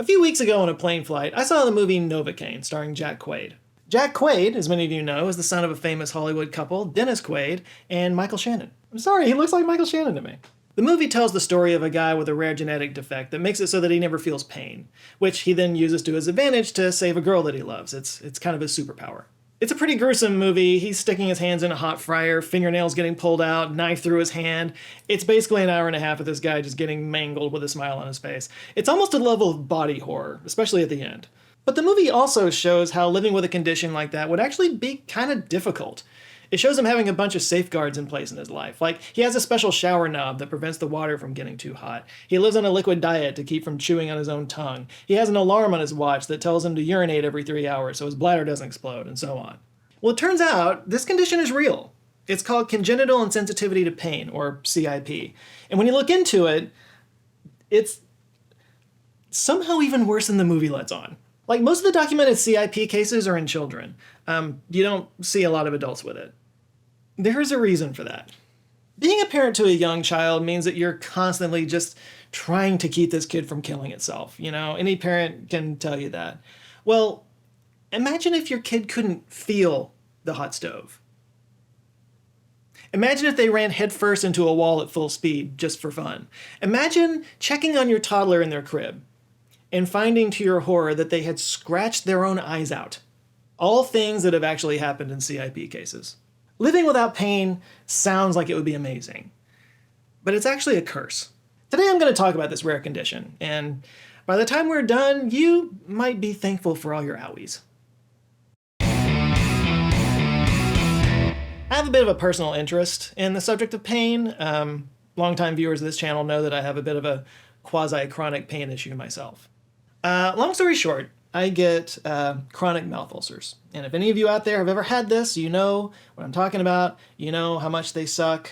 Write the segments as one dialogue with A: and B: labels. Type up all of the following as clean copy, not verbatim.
A: A few weeks ago on a plane flight, I saw the movie Novocaine, starring Jack Quaid. Jack Quaid, as many of you know, is the son of a famous Hollywood couple, Dennis Quaid and Michael Shannon. I'm sorry, he looks like Michael Shannon to me. The movie tells the story of a guy with a rare genetic defect that makes it so that he never feels pain, which he then uses to his advantage to save a girl that he loves. It's kind of his superpower. It's a pretty gruesome movie. He's sticking his hands in a hot fryer, fingernails getting pulled out, knife through his hand. It's basically an hour and a half of this guy just getting mangled with a smile on his face. It's almost a level of body horror, especially at the end. But the movie also shows how living with a condition like that would actually be kind of difficult. It shows him having a bunch of safeguards in place in his life. Like, he has a special shower knob that prevents the water from getting too hot. He lives on a liquid diet to keep from chewing on his own tongue. He has an alarm on his watch that tells him to urinate every 3 hours so his bladder doesn't explode, and so on. Well, it turns out this condition is real. It's called Congenital Insensitivity to Pain, or CIP. And when you look into it, it's somehow even worse than the movie lets on. Like, most of the documented CIP cases are in children. You don't see a lot of adults with it. There's a reason for that. Being a parent to a young child means that you're constantly just trying to keep this kid from killing itself. You know, any parent can tell you that. Well, imagine if your kid couldn't feel the hot stove. Imagine if they ran headfirst into a wall at full speed just for fun. Imagine checking on your toddler in their crib and finding to your horror that they had scratched their own eyes out. All things that have actually happened in CIP cases. Living without pain sounds like it would be amazing, but it's actually a curse. Today I'm going to talk about this rare condition, and by the time we're done, you might be thankful for all your owies. I have a bit of a personal interest in the subject of pain. Longtime viewers of this channel know that I have a bit of a quasi-chronic pain issue myself. Long story short, I get chronic mouth ulcers. And if any of you out there have ever had this, you know what I'm talking about. You know how much they suck.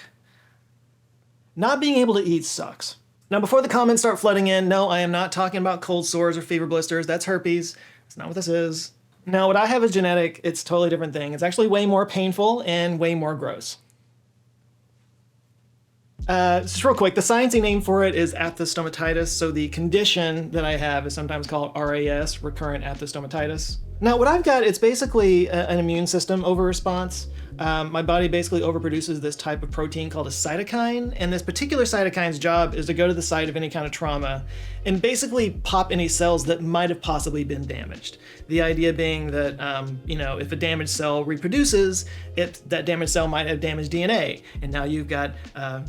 A: Not being able to eat sucks. Now, before the comments start flooding in, no, I am not talking about cold sores or fever blisters. That's herpes. That's not what this is. Now, what I have is genetic. It's a totally different thing. It's actually way more painful and way more gross. Just real quick, the sciencey name for it is aphthostomatitis, so the condition that I have is sometimes called RAS, recurrent aphthostomatitis. Now, what I've got, it's basically an immune system overresponse. My body basically overproduces this type of protein called a cytokine, and this particular cytokine's job is to go to the site of any kind of trauma and basically pop any cells that might have possibly been damaged. The idea being that, if a damaged cell reproduces, that damaged cell might have damaged DNA, and now you've got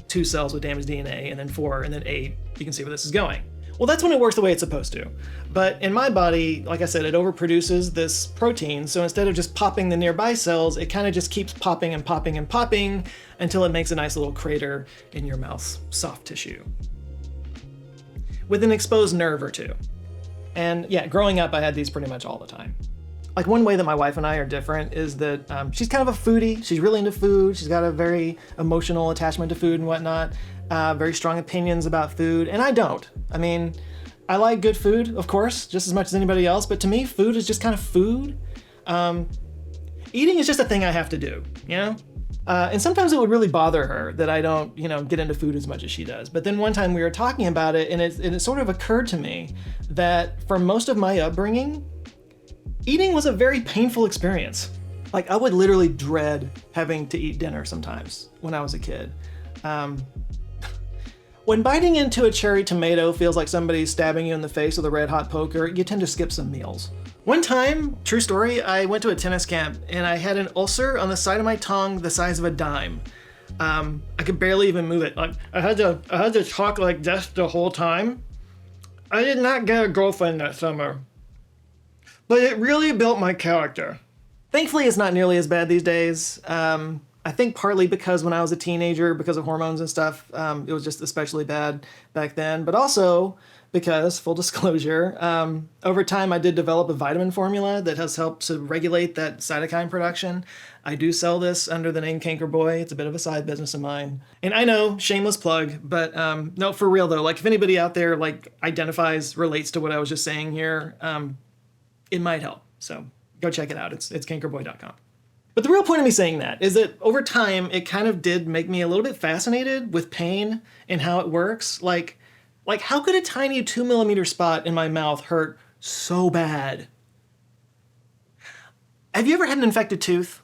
A: 2 cells with damaged DNA, and then 4, and then 8. You can see where this is going. Well, that's when it works the way it's supposed to. But in my body, like I said, it overproduces this protein, so instead of just popping the nearby cells, it kind of just keeps popping and popping and popping until it makes a nice little crater in your mouth's soft tissue with an exposed nerve or two. And yeah, growing up, I had these pretty much all the time. Like, one way that my wife and I are different is that she's kind of a foodie. She's really into food. She's got a very emotional attachment to food and whatnot. Very strong opinions about food, and I don't. I mean, I like good food, of course, just as much as anybody else, but to me, food is just kind of food. Eating is just a thing I have to do, you know? And sometimes it would really bother her that I don't, get into food as much as she does. But then one time we were talking about it, and it sort of occurred to me that for most of my upbringing, eating was a very painful experience. Like, I would literally dread having to eat dinner sometimes when I was a kid. When biting into a cherry tomato feels like somebody's stabbing you in the face with a red hot poker, you tend to skip some meals. One time, true story, I went to a tennis camp and I had an ulcer on the side of my tongue the size of a dime. I could barely even move it. Like, I had to talk like this the whole time. I did not get a girlfriend that summer, but it really built my character. Thankfully, it's not nearly as bad these days. I think partly because when I was a teenager, because of hormones and stuff, it was just especially bad back then. But also because, full disclosure, over time I did develop a vitamin formula that has helped to regulate that cytokine production. I do sell this under the name Canker Boy. It's a bit of a side business of mine. And I know, shameless plug, but no, for real though, like, if anybody out there identifies, relates to what I was just saying here, it might help. So go check it out. It's cankerboy.com. But the real point of me saying that is that over time, it kind of did make me a little bit fascinated with pain and how it works. Like, Like, how could a tiny 2 millimeter spot in my mouth hurt so bad? Have you ever had an infected tooth?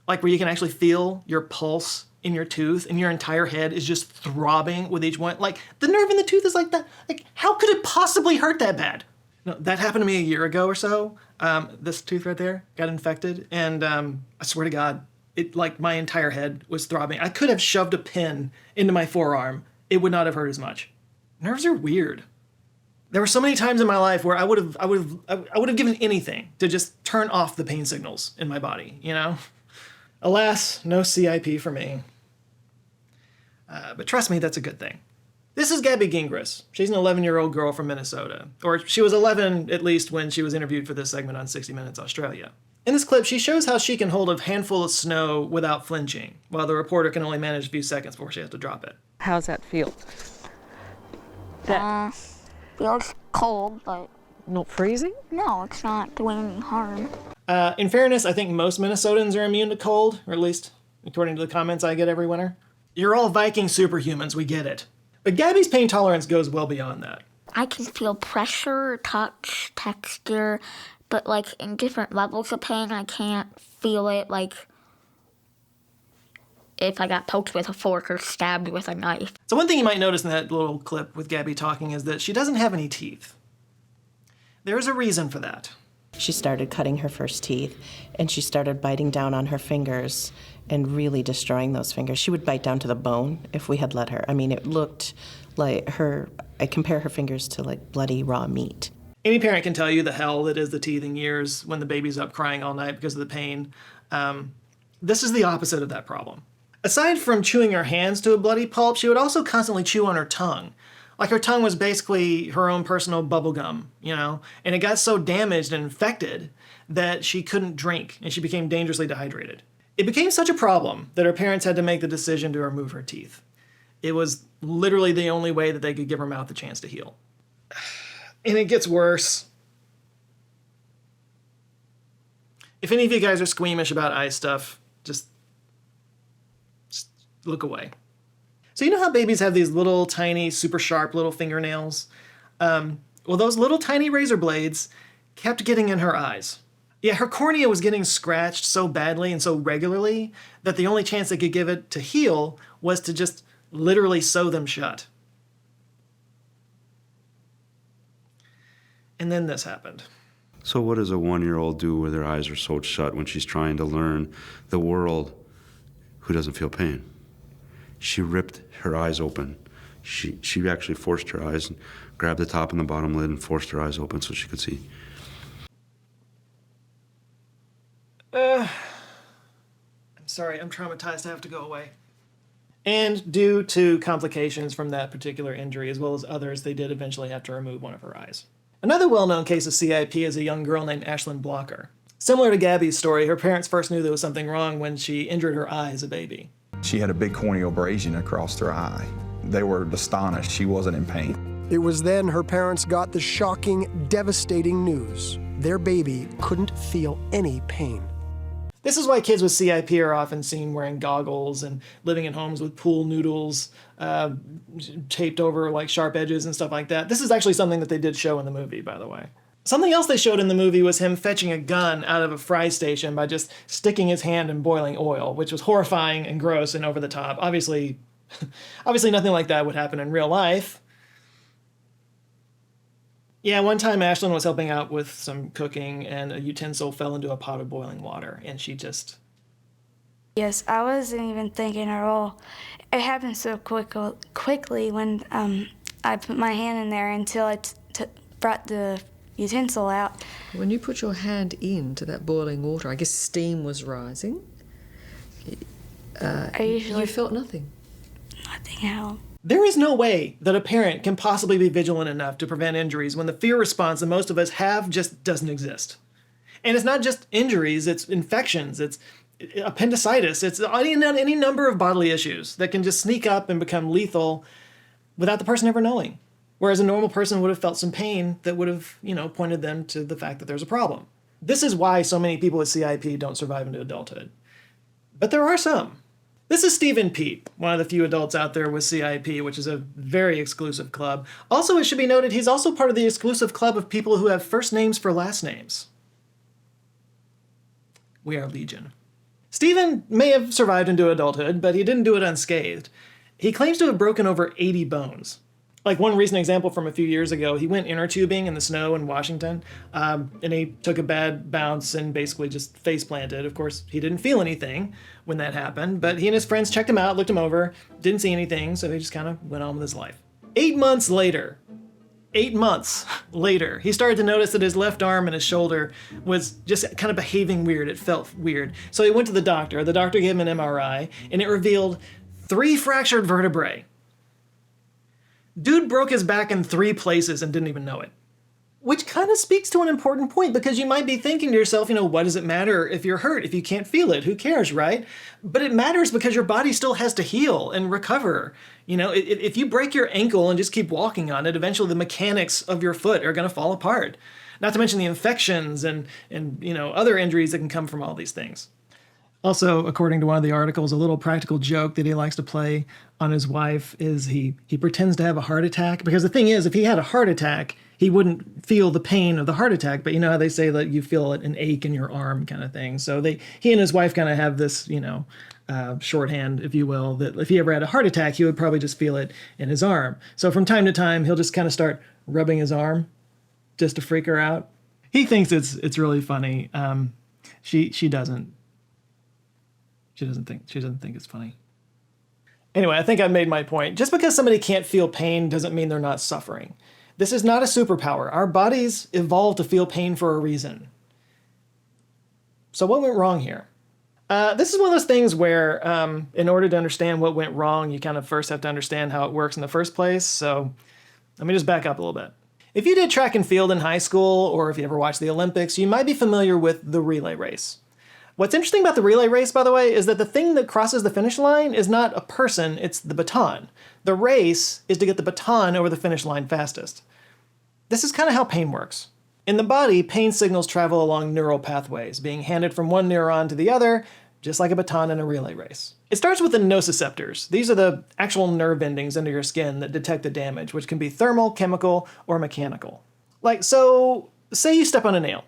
A: Like where you can actually feel your pulse in your tooth and your entire head is just throbbing with each one? Like, the nerve in the tooth is like that. Like, how could it possibly hurt that bad? No, that happened to me a year ago or so. This tooth right there got infected, and I swear to God, it, like, my entire head was throbbing. I could have shoved a pin into my forearm. It would not have hurt as much. Nerves are weird. There were so many times in my life where I would have given anything to just turn off the pain signals in my body, you know? Alas, no CIP for me. But trust me, that's a good thing. This is Gabby Gingras. She's an 11-year-old girl from Minnesota. Or she was 11, at least, when she was interviewed for this segment on 60 Minutes Australia. In this clip, she shows how she can hold a handful of snow without flinching, while the reporter can only manage a few seconds before she has to drop it.
B: How's that feel?
C: Feels cold, but...
B: Not freezing?
C: No, it's not doing any harm.
A: In fairness, I think most Minnesotans are immune to cold, or at least according to the comments I get every winter. You're all Viking superhumans, we get it. But Gabby's pain tolerance goes well beyond that.
C: I can feel pressure, touch, texture, but like in different levels of pain, I can't feel it like if I got poked with a fork or stabbed with a knife.
A: So one thing you might notice in that little clip with Gabby talking is that she doesn't have any teeth. There's a reason for that.
D: She started cutting her first teeth, and she started biting down on her fingers and really destroying those fingers. She would bite down to the bone if we had let her. I mean, it looked like I compare her fingers to like bloody raw meat.
A: Any parent can tell you the hell that is the teething years when the baby's up crying all night because of the pain. This is the opposite of that problem. Aside from chewing her hands to a bloody pulp, she would also constantly chew on her tongue. Like her tongue was basically her own personal bubble gum, you know? And it got so damaged and infected that she couldn't drink and she became dangerously dehydrated. It became such a problem that her parents had to make the decision to remove her teeth. It was literally the only way that they could give her mouth a chance to heal. And it gets worse. If any of you guys are squeamish about eye stuff, just look away. So you know how babies have these little tiny, super sharp little fingernails? Well, those little tiny razor blades kept getting in her eyes. Yeah, her cornea was getting scratched so badly and so regularly that the only chance they could give it to heal was to just literally sew them shut. And then this happened.
E: So what does a 1-year-old do with her eyes are sewed shut when she's trying to learn the world who doesn't feel pain? She ripped her eyes open. She actually forced her eyes and grabbed the top and the bottom lid and forced her eyes open so she could see.
A: I'm sorry, I'm traumatized. I have to go away. And due to complications from that particular injury, as well as others, they did eventually have to remove one of her eyes. Another well-known case of CIP is a young girl named Ashlyn Blocker. Similar to Gabby's story, her parents first knew there was something wrong when she injured her eye as a baby.
F: She had a big corneal abrasion across her eye. They were astonished she wasn't in pain.
G: It was then her parents got the shocking, devastating news. Their baby couldn't feel any pain.
A: This is why kids with CIP are often seen wearing goggles and living in homes with pool noodles taped over like sharp edges and stuff like that. This is actually something that they did show in the movie, by the way. Something else they showed in the movie was him fetching a gun out of a fry station by just sticking his hand in boiling oil, which was horrifying and gross and over the top. Obviously nothing like that would happen in real life. Yeah, one time Ashlyn was helping out with some cooking and a utensil fell into a pot of boiling water and she just...
H: Yes, I wasn't even thinking at all. It happened so quickly when I put my hand in there until I brought the utensil out.
B: When you put your hand into that boiling water, I guess steam was rising. You felt nothing?
H: Nothing at all.
A: There is no way that a parent can possibly be vigilant enough to prevent injuries when the fear response that most of us have just doesn't exist. And it's not just injuries, it's infections, it's appendicitis, it's any number of bodily issues that can just sneak up and become lethal without the person ever knowing. Whereas a normal person would have felt some pain that would have, pointed them to the fact that there's a problem. This is why so many people with CIP don't survive into adulthood. But there are some. This is Steve and Pete, one of the few adults out there with CIP, which is a very exclusive club. Also, it should be noted, he's also part of the exclusive club of people who have first names for last names. We are legion. Stephen may have survived into adulthood, but he didn't do it unscathed. He claims to have broken over 80 bones. Like one recent example from a few years ago, he went inner tubing in the snow in Washington, and he took a bad bounce and basically just face planted. Of course, he didn't feel anything when that happened, but he and his friends checked him out, looked him over, didn't see anything, so he just kind of went on with his life. 8 months later, he started to notice that his left arm and his shoulder was just kind of behaving weird. It felt weird. So he went to the doctor. The doctor gave him an MRI, and it revealed 3 fractured vertebrae. Dude broke his back in 3 places and didn't even know it. Which kind of speaks to an important point, because you might be thinking to yourself, what does it matter if you're hurt, if you can't feel it? Who cares, right? But it matters because your body still has to heal and recover. If you break your ankle and just keep walking on it, eventually the mechanics of your foot are going to fall apart. Not to mention the infections and other injuries that can come from all these things. Also, according to one of the articles, a little practical joke that he likes to play on his wife is he pretends to have a heart attack. Because the thing is, if he had a heart attack, he wouldn't feel the pain of the heart attack. But you know how they say that you feel an ache in your arm kind of thing. So he and his wife kind of have this, shorthand, if you will, that if he ever had a heart attack, he would probably just feel it in his arm. So from time to time, he'll just kind of start rubbing his arm just to freak her out. He thinks it's really funny. She doesn't. She doesn't think it's funny. Anyway, I think I've made my point. Just because somebody can't feel pain doesn't mean they're not suffering. This is not a superpower. Our bodies evolved to feel pain for a reason. So what went wrong here? This is one of those things where in order to understand what went wrong, you kind of first have to understand how it works in the first place. So let me just back up a little bit. If you did track and field in high school, or if you ever watched the Olympics, you might be familiar with the relay race. What's interesting about the relay race, by the way, is that the thing that crosses the finish line is not a person, it's the baton. The race is to get the baton over the finish line fastest. This is kind of how pain works. In the body, pain signals travel along neural pathways, being handed from one neuron to the other, just like a baton in a relay race. It starts with the nociceptors. These are the actual nerve endings under your skin that detect the damage, which can be thermal, chemical, or mechanical. So say you step on a nail.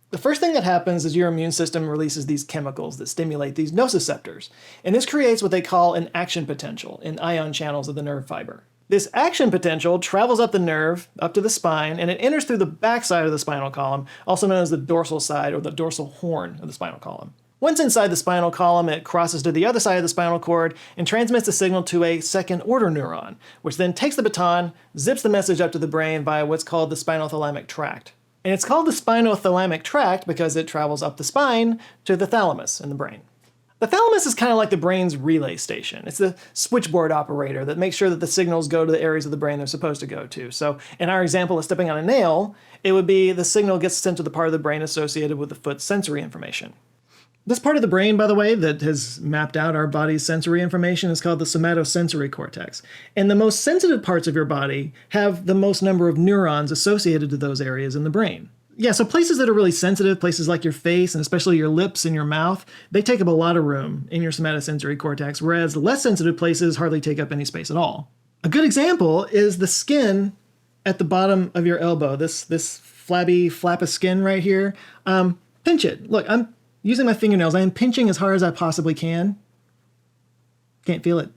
A: The first thing that happens is your immune system releases these chemicals that stimulate these nociceptors, and this creates what they call an action potential in ion channels of the nerve fiber. This action potential travels up the nerve, up to the spine, and it enters through the backside of the spinal column, also known as the dorsal side or the dorsal horn of the spinal column. Once inside the spinal column, it crosses to the other side of the spinal cord and transmits the signal to a second-order neuron, which then takes the baton, zips the message up to the brain via what's called the spinothalamic tract. And it's called the spinothalamic tract because it travels up the spine to the thalamus in the brain. The thalamus is kind of like the brain's relay station. It's the switchboard operator that makes sure that the signals go to the areas of the brain they're supposed to go to. So in our example of stepping on a nail, it would be the signal gets sent to the part of the brain associated with the foot's sensory information. This part of the brain, by the way, that has mapped out our body's sensory information is called the somatosensory cortex. And the most sensitive parts of your body have the most number of neurons associated to those areas in the brain. Yeah, so places that are really sensitive, places like your face and especially your lips and your mouth, they take up a lot of room in your somatosensory cortex, whereas less sensitive places hardly take up any space at all. A good example is the skin at the bottom of your elbow, this flabby flap of skin right here. Pinch it. Look, I'm using my fingernails, I am pinching as hard as I possibly can. Can't feel it.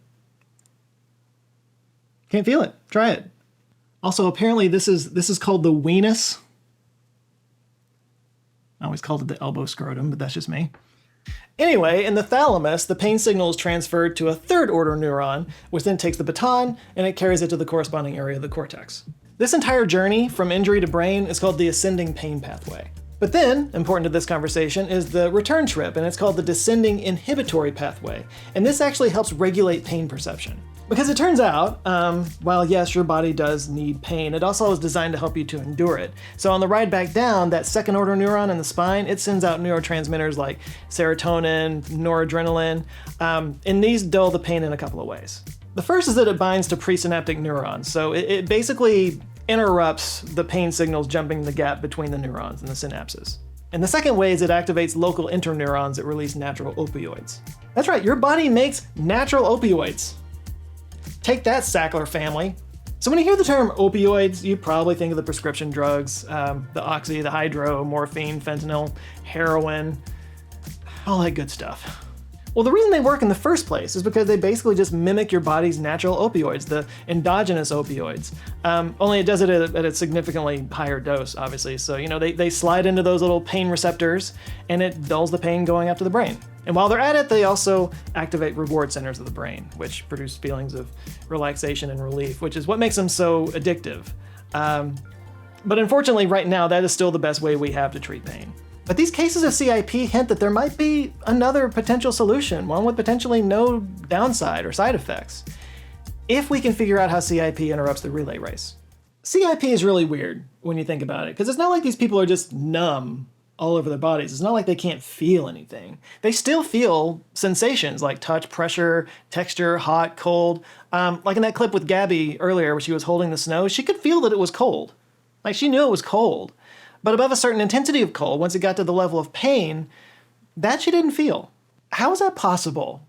A: Can't feel it. Try it. Also, apparently this is called the weenus. I always called it the elbow scrotum, but that's just me. Anyway, in the thalamus, the pain signal is transferred to a third-order neuron, which then takes the baton and it carries it to the corresponding area of the cortex. This entire journey from injury to brain is called the ascending pain pathway. But then, important to this conversation, is the return trip, and it's called the descending inhibitory pathway. And this actually helps regulate pain perception. Because it turns out, while yes, your body does need pain, it also is designed to help you to endure it. So on the ride back down, that second order neuron in the spine, it sends out neurotransmitters like serotonin, noradrenaline, and these dull the pain in a couple of ways. The first is that it binds to presynaptic neurons. So it basically interrupts the pain signals jumping the gap between the neurons and the synapses. And the second way is it activates local interneurons that release natural opioids. That's right, your body makes natural opioids. Take that, Sackler family. So when you hear the term opioids, you probably think of the prescription drugs, the oxy, the hydro, morphine, fentanyl, heroin, all that good stuff. Well, the reason they work in the first place is because they basically just mimic your body's natural opioids, the endogenous opioids. Only it does it at a significantly higher dose, obviously. So, they slide into those little pain receptors and it dulls the pain going up to the brain. And while they're at it, they also activate reward centers of the brain, which produce feelings of relaxation and relief, which is what makes them so addictive. But unfortunately, right now, that is still the best way we have to treat pain. But these cases of CIP hint that there might be another potential solution, one with potentially no downside or side effects, if we can figure out how CIP interrupts the relay race. CIP is really weird when you think about it, because it's not like these people are just numb all over their bodies. It's not like they can't feel anything. They still feel sensations like touch, pressure, texture, hot, cold. Like in that clip with Gabby earlier where she was holding the snow, she could feel that it was cold. Like she knew it was cold. But above a certain intensity of cold, once it got to the level of pain, that she didn't feel. How is that possible?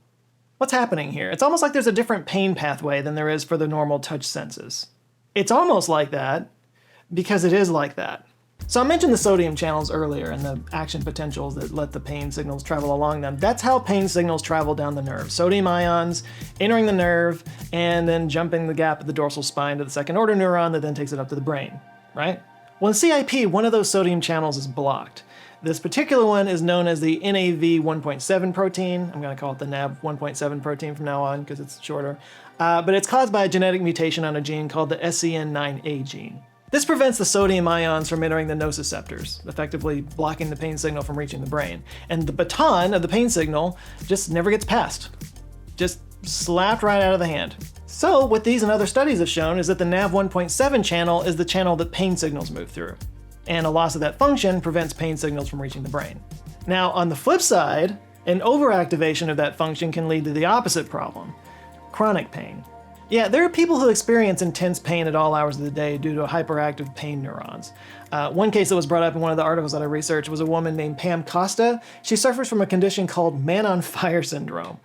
A: What's happening here? It's almost like there's a different pain pathway than there is for the normal touch senses. It's almost like that because it is like that. So I mentioned the sodium channels earlier and the action potentials that let the pain signals travel along them. That's how pain signals travel down the nerve. Sodium ions entering the nerve and then jumping the gap of the dorsal spine to the second order neuron that then takes it up to the brain, right? Well, in CIP, one of those sodium channels is blocked. This particular one is known as the NAV 1.7 protein. I'm going to call it the NAV 1.7 protein from now on because it's shorter. But it's caused by a genetic mutation on a gene called the SCN9A gene. This prevents the sodium ions from entering the nociceptors, effectively blocking the pain signal from reaching the brain. And the baton of the pain signal just never gets passed. Just slapped right out of the hand. So what these and other studies have shown is that the NAV 1.7 channel is the channel that pain signals move through. And a loss of that function prevents pain signals from reaching the brain. Now, on the flip side, an overactivation of that function can lead to the opposite problem, chronic pain. Yeah, there are people who experience intense pain at all hours of the day due to hyperactive pain neurons. One case that was brought up in one of the articles that I researched was a woman named Pam Costa. She suffers from a condition called man on fire syndrome,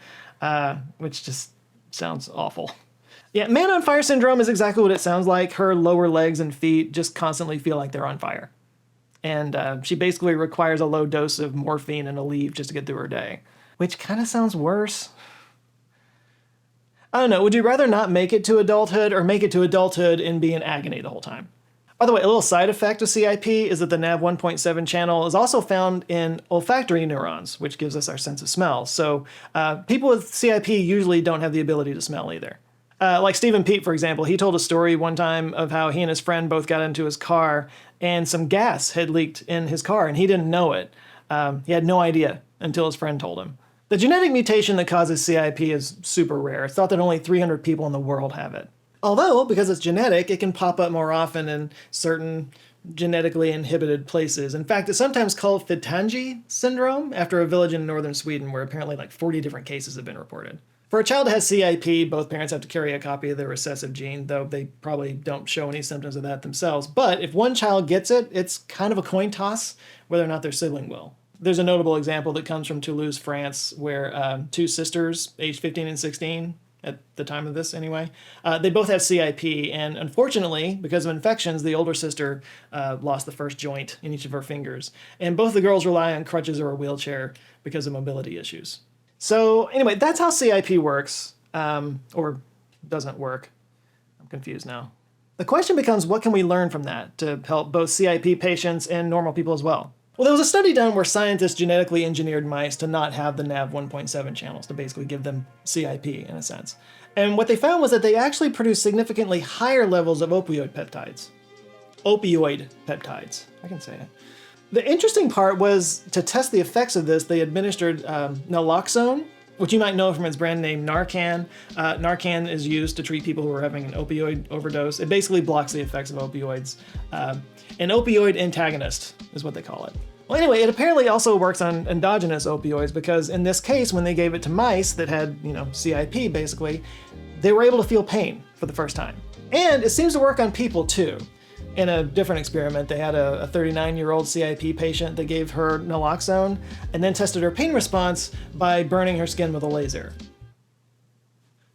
A: which just sounds awful. Yeah, man on fire syndrome is exactly what it sounds like. Her lower legs and feet just constantly feel like they're on fire. And she basically requires a low dose of morphine and Aleve just to get through her day, which kind of sounds worse. I don't know, would you rather not make it to adulthood or make it to adulthood and be in agony the whole time? By the way, a little side effect of CIP is that the NAV 1.7 channel is also found in olfactory neurons, which gives us our sense of smell. So people with CIP usually don't have the ability to smell either. Like Stephen Pete, for example, he told a story one time of how he and his friend both got into his car and some gas had leaked in his car and he didn't know it. He had no idea until his friend told him. The genetic mutation that causes CIP is super rare. It's thought that only 300 people in the world have it. Although, because it's genetic, it can pop up more often in certain genetically inhibited places. In fact, it's sometimes called Fitangi syndrome after a village in northern Sweden where apparently like 40 different cases have been reported. For a child that has CIP, both parents have to carry a copy of the recessive gene, though they probably don't show any symptoms of that themselves. But if one child gets it, it's kind of a coin toss whether or not their sibling will. There's a notable example that comes from Toulouse, France, where two sisters, aged 15 and 16, at the time of this anyway, they both have CIP, and unfortunately, because of infections, the older sister lost the first joint in each of her fingers. And both the girls rely on crutches or a wheelchair because of mobility issues. So anyway, that's how CIP works, or doesn't work. I'm confused now. The question becomes, what can we learn from that to help both CIP patients and normal people as well? Well, there was a study done where scientists genetically engineered mice to not have the NAV 1.7 channels, to basically give them CIP in a sense. And what they found was that they actually produced significantly higher levels of opioid peptides. Opioid peptides, I can say it. The interesting part was, to test the effects of this, they administered naloxone, which you might know from its brand name Narcan. Narcan is used to treat people who are having an opioid overdose. It basically blocks the effects of opioids. An opioid antagonist is what they call it. Well, anyway, it apparently also works on endogenous opioids because in this case, when they gave it to mice that had, CIP basically, they were able to feel pain for the first time. And it seems to work on people too. In a different experiment, they had a 39-year-old CIP patient that gave her naloxone and then tested her pain response by burning her skin with a laser.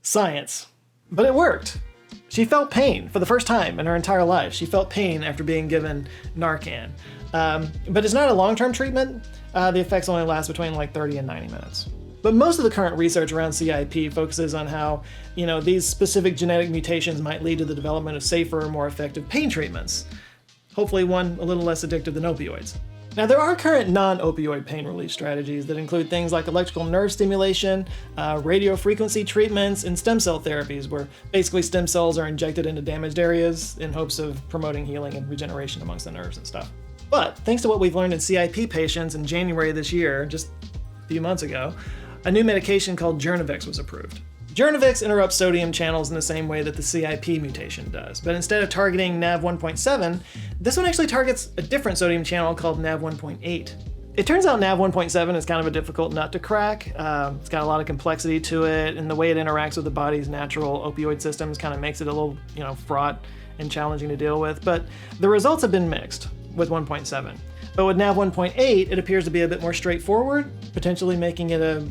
A: Science. But it worked. She felt pain for the first time in her entire life. She felt pain after being given Narcan. But it's not a long-term treatment. The effects only last between like 30 and 90 minutes. But most of the current research around CIP focuses on how, these specific genetic mutations might lead to the development of safer, more effective pain treatments. Hopefully one a little less addictive than opioids. Now, there are current non-opioid pain relief strategies that include things like electrical nerve stimulation, radio frequency treatments, and stem cell therapies, where basically stem cells are injected into damaged areas in hopes of promoting healing and regeneration amongst the nerves and stuff. But thanks to what we've learned in CIP patients in January this year, just a few months ago, a new medication called Jurnavix was approved. Jurnavix interrupts sodium channels in the same way that the CIP mutation does, but instead of targeting NaV1.7, this one actually targets a different sodium channel called NaV1.8. It turns out NaV1.7 is kind of a difficult nut to crack. It's got a lot of complexity to it, and the way it interacts with the body's natural opioid systems kind of makes it a little, fraught and challenging to deal with. But the results have been mixed with 1.7. But with NaV1.8, it appears to be a bit more straightforward, potentially making it a,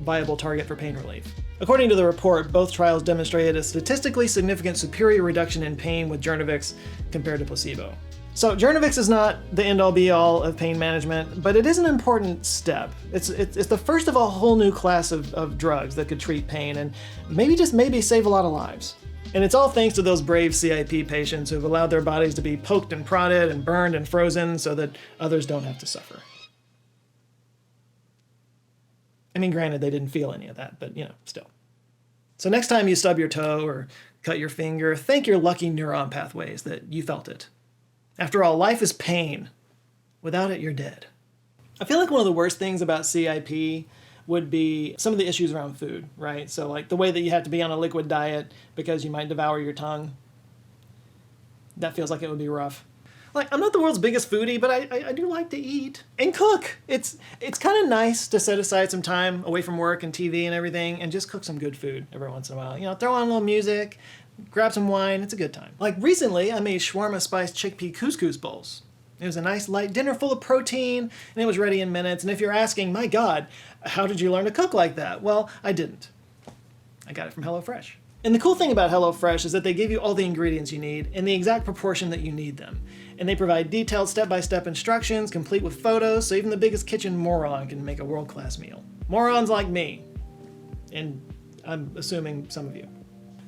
A: viable target for pain relief. According to the report, both trials demonstrated a statistically significant superior reduction in pain with Jurnavix compared to placebo. So Jurnavix is not the end-all be-all of pain management, but it is an important step. It's the first of a whole new class of drugs that could treat pain and maybe save a lot of lives. And it's all thanks to those brave CIP patients who have allowed their bodies to be poked and prodded and burned and frozen so that others don't have to suffer. I mean, granted, they didn't feel any of that, but still. So next time you stub your toe or cut your finger, thank your lucky neuron pathways that you felt it. After all, life is pain. Without it, you're dead. I feel like one of the worst things about CIP would be some of the issues around food, right? So like the way that you have to be on a liquid diet because you might devour your tongue. That feels like it would be rough. Like, I'm not the world's biggest foodie, but I do like to eat and cook. It's kind of nice to set aside some time away from work and TV and everything and just cook some good food every once in a while. Throw on a little music, grab some wine, it's a good time. Like recently, I made shawarma spiced chickpea couscous bowls. It was a nice light dinner full of protein, and it was ready in minutes. And if you're asking, my God, how did you learn to cook like that? Well, I didn't. I got it from HelloFresh. And the cool thing about HelloFresh is that they give you all the ingredients you need in the exact proportion that you need them. And they provide detailed step-by-step instructions, complete with photos, so even the biggest kitchen moron can make a world-class meal. Morons like me. And I'm assuming some of you.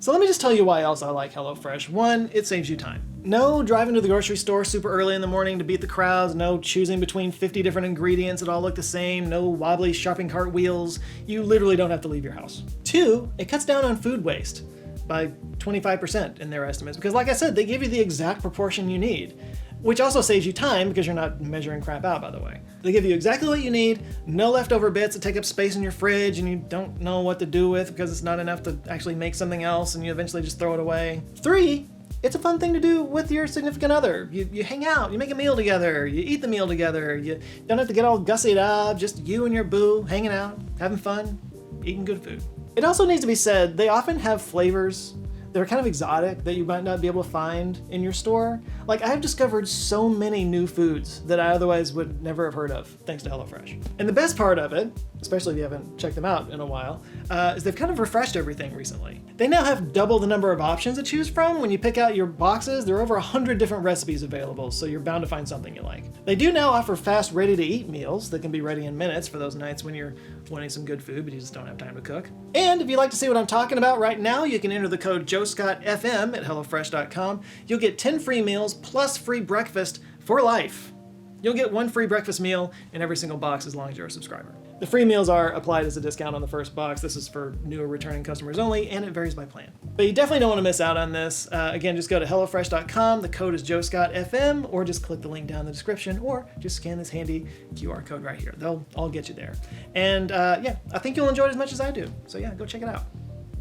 A: So let me just tell you why else I like HelloFresh. One, it saves you time. No driving to the grocery store super early in the morning to beat the crowds, no choosing between 50 different ingredients that all look the same, no wobbly shopping cart wheels. You literally don't have to leave your house. Two, it cuts down on food waste by 25% in their estimates, because like I said, they give you the exact proportion you need, which also saves you time because you're not measuring crap out, by the way. They give you exactly what you need, no leftover bits that take up space in your fridge and you don't know what to do with because it's not enough to actually make something else and you eventually just throw it away. Three, it's a fun thing to do with your significant other. You hang out, you make a meal together, you eat the meal together, you don't have to get all gussied up, just you and your boo hanging out, having fun, eating good food. It also needs to be said, they often have flavors that are kind of exotic that you might not be able to find in your store. Like, I have discovered so many new foods that I otherwise would never have heard of, thanks to HelloFresh. And the best part of it, especially if you haven't checked them out in a while, is they've kind of refreshed everything recently. They now have double the number of options to choose from. When you pick out your boxes, there are over 100 different recipes available, so you're bound to find something you like. They do now offer fast, ready-to-eat meals that can be ready in minutes for those nights when you're wanting some good food, but you just don't have time to cook. And if you'd like to see what I'm talking about right now, you can enter the code JoeScottFM at HelloFresh.com. You'll get 10 free meals plus free breakfast for life. You'll get one free breakfast meal in every single box as long as you're a subscriber. The free meals are applied as a discount on the first box. This is for new or returning customers only, and it varies by plan. But you definitely don't want to miss out on this. Again, just go to HelloFresh.com. The code is JoeScottFM, or just click the link down in the description, or just scan this handy QR code right here. They'll all get you there. And yeah, I think you'll enjoy it as much as I do. So yeah, go check it out.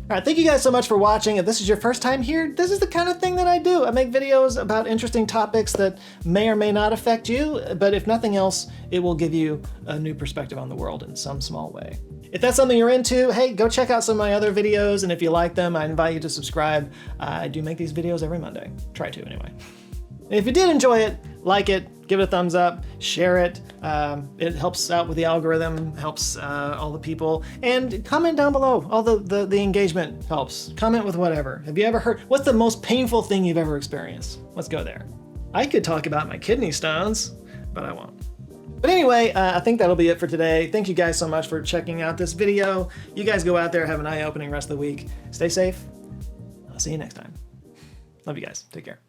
A: All right, thank you guys so much for watching. If this is your first time here, this is the kind of thing that I do. I make videos about interesting topics that may or may not affect you, but if nothing else, it will give you a new perspective on the world in some small way. If that's something you're into, hey, go check out some of my other videos, and if you like them, I invite you to subscribe. I do make these videos every Monday. Try to, anyway. If you did enjoy it, like it, give it a thumbs up, share it. It helps out with the algorithm, helps all the people. And comment down below. All the engagement helps. Comment with whatever. Have you ever heard, what's the most painful thing you've ever experienced? Let's go there. I could talk about my kidney stones, but I won't. But anyway, I think that'll be it for today. Thank you guys so much for checking out this video. You guys go out there, have an eye-opening rest of the week. Stay safe. I'll see you next time. Love you guys. Take care.